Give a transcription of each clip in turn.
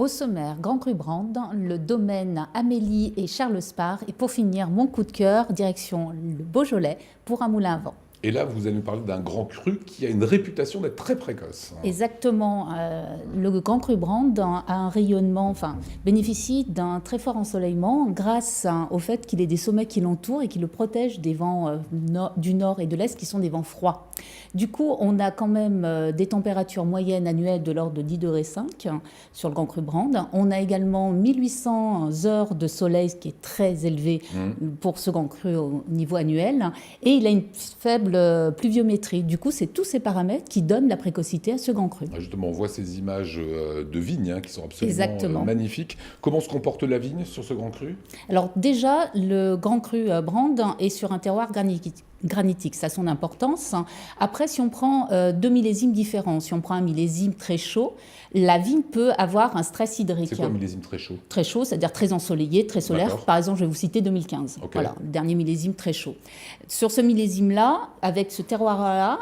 Au sommaire, Grand Cru Brand, le domaine Amélie et Charles Spar. Et pour finir, mon coup de cœur, direction le Beaujolais pour un moulin à vent. Et là, vous allez nous parler d'un grand cru qui a une réputation d'être très précoce. Exactement. Le Grand Cru Brand a un rayonnement, bénéficie d'un très fort ensoleillement grâce au fait qu'il ait des sommets qui l'entourent et qui le protègent des vents du nord et de l'est qui sont des vents froids. Du coup, on a quand même des températures moyennes annuelles de l'ordre de 10,5 degrés sur le Grand Cru Brand. On a également 1800 heures de soleil, ce qui est très élevé pour ce Grand Cru au niveau annuel. Et il a une faible pluviométrie. Du coup, c'est tous ces paramètres qui donnent la précocité à ce Grand Cru. Justement, on voit ces images de vignes qui sont absolument magnifiques. Comment se comporte la vigne sur ce Grand Cru? Alors déjà, le Grand Cru Brand est sur un terroir granitique, ça a son importance. Après, si on prend deux millésimes différents, si on prend un millésime très chaud, la vigne peut avoir un stress hydrique. C'est quoi un millésime très chaud? Très chaud, c'est-à-dire très ensoleillé, très solaire. Par exemple, je vais vous citer 2015. Okay. Voilà, le dernier millésime très chaud. Sur ce millésime-là, avec ce terroir-là,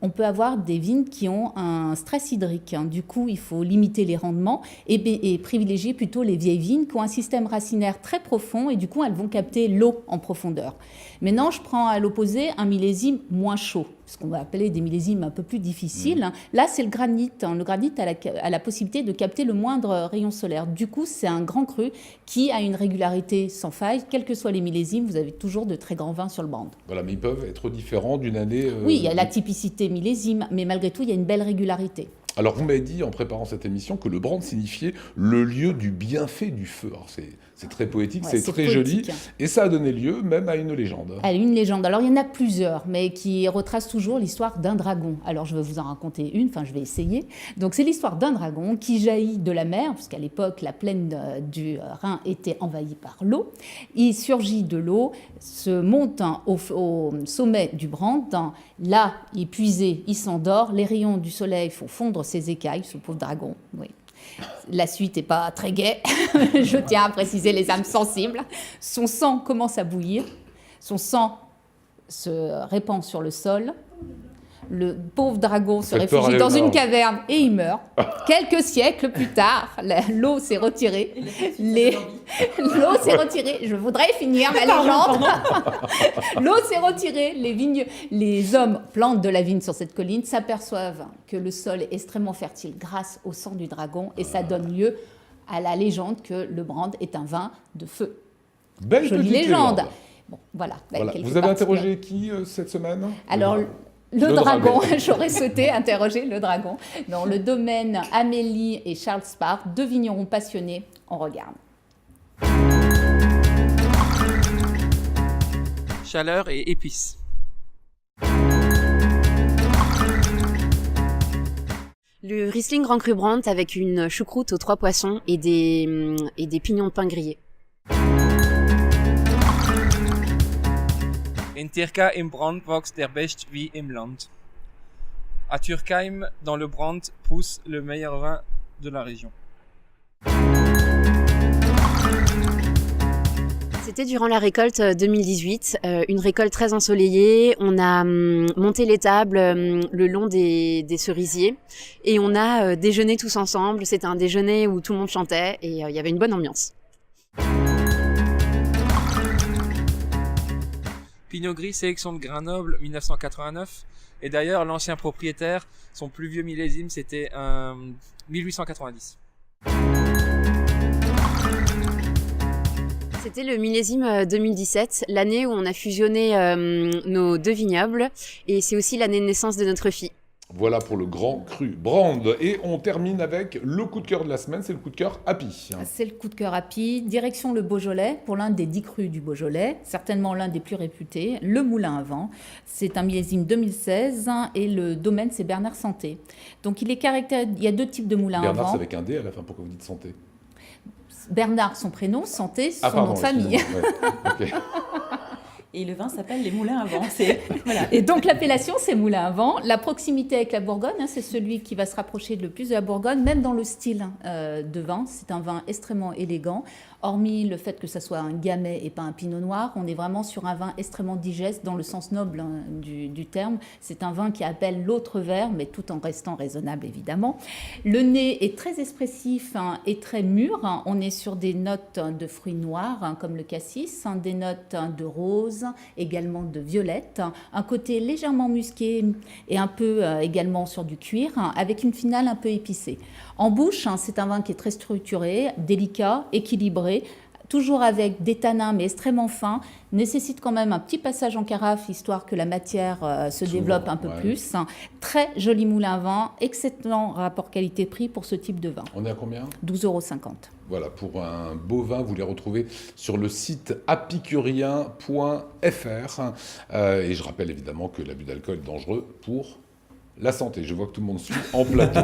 on peut avoir des vignes qui ont un stress hydrique. Du coup, il faut limiter les rendements et privilégier plutôt les vieilles vignes qui ont un système racinaire très profond et du coup, elles vont capter l'eau en profondeur. Maintenant, je prends à l'opposé un millésime moins chaud, ce qu'on va appeler des millésimes un peu plus difficiles. Là, c'est le granit. Le granit a la possibilité de capter le moindre rayon solaire. Du coup, c'est un grand cru qui a une régularité sans faille. Quels que soient les millésimes, vous avez toujours de très grands vins sur le brand. Voilà, mais ils peuvent être différents d'une année... Oui, il y a la typicité millésime, mais malgré tout, il y a une belle régularité. Alors, vous m'avez dit, en préparant cette émission, que le brand signifiait le lieu du bienfait du feu. Alors, c'est très poétique, c'est très joli. Et ça a donné lieu même à une légende. À une légende. Alors, il y en a plusieurs, mais qui retracent toujours l'histoire d'un dragon. Alors, je vais vous en raconter une, je vais essayer. Donc, c'est l'histoire d'un dragon qui jaillit de la mer, puisqu'à l'époque, la plaine du Rhin était envahie par l'eau. Il surgit de l'eau, se monte au sommet du brand. Là, épuisé, il s'endort. Les rayons du soleil font fondre ses écailles, ce pauvre dragon, oui. La suite n'est pas très gaie, je tiens à préciser les âmes sensibles. Son sang commence à bouillir, son sang se répand sur le sol. Le pauvre dragon se réfugie dans une caverne et il meurt. Quelques siècles plus tard, l'eau s'est retirée. L'eau s'est retirée. Je voudrais finir ma légende. L'eau s'est retirée. Les hommes plantent de la vigne sur cette colline, s'aperçoivent que le sol est extrêmement fertile grâce au sang du dragon et ça donne lieu à la légende que le brand est un vin de feu. Belle jolie légende. Bon, voilà. Vous avez interrogé qui cette semaine? Alors, le dragon, j'aurais souhaité interroger le dragon. Dans le domaine Amélie et Charles Spar, deux vignerons passionnés, on regarde. Chaleur et épices. Le Riesling Grand Cru Brand avec une choucroute aux 3 poissons et des pignons de pain grillés. In Tirka im Brand wächst der Best wie im Land. À Turkheim, dans le Brand, pousse le meilleur vin de la région. C'était durant la récolte 2018, une récolte très ensoleillée. On a monté l'étable le long des cerisiers et on a déjeuné tous ensemble. C'était un déjeuner où tout le monde chantait et il y avait une bonne ambiance. Pinot Gris, sélection de Grenoble, 1989. Et d'ailleurs, l'ancien propriétaire, son plus vieux millésime, c'était 1890. C'était le millésime 2017, l'année où on a fusionné nos deux vignobles. Et c'est aussi l'année de naissance de notre fille. Voilà pour le Grand Cru Brand. Et on termine avec le coup de cœur de la semaine, c'est le coup de cœur Happy. C'est le coup de cœur Happy. Direction le Beaujolais, pour l'un des 10 crus du Beaujolais, certainement l'un des plus réputés, le Moulin à Vent. C'est un millésime 2016 et le domaine, c'est Bernard Santé. Donc il y a deux types de moulins à vent. Bernard, c'est avec un D à la fin, pourquoi vous dites Santé? Bernard, son prénom, Santé, son nom de famille. Ouais. Okay. Et le vin s'appelle les moulins à vent. Voilà. Et donc l'appellation, c'est moulin à vent. La proximité avec la Bourgogne, c'est celui qui va se rapprocher le plus de la Bourgogne, même dans le style de vin. C'est un vin extrêmement élégant. Hormis le fait que ça soit un gamay et pas un pinot noir, on est vraiment sur un vin extrêmement digeste dans le sens noble du terme. C'est un vin qui appelle l'autre verre, mais tout en restant raisonnable évidemment. Le nez est très expressif et très mûr. On est sur des notes de fruits noirs comme le cassis, des notes de rose, également de violette, un côté légèrement musqué et un peu également sur du cuir, avec une finale un peu épicée. En bouche, c'est un vin qui est très structuré, délicat, équilibré, toujours avec des tanins mais extrêmement fins, nécessite quand même un petit passage en carafe, histoire que la matière se développe un peu plus. Très joli moulin à vin, excellent rapport qualité-prix pour ce type de vin. On est à combien ? 12,50 €. Voilà, pour un beau vin, vous les retrouvez sur le site apicurien.fr. Et je rappelle évidemment que l'abus d'alcool est dangereux pour la santé. Je vois que tout le monde suit en plateau.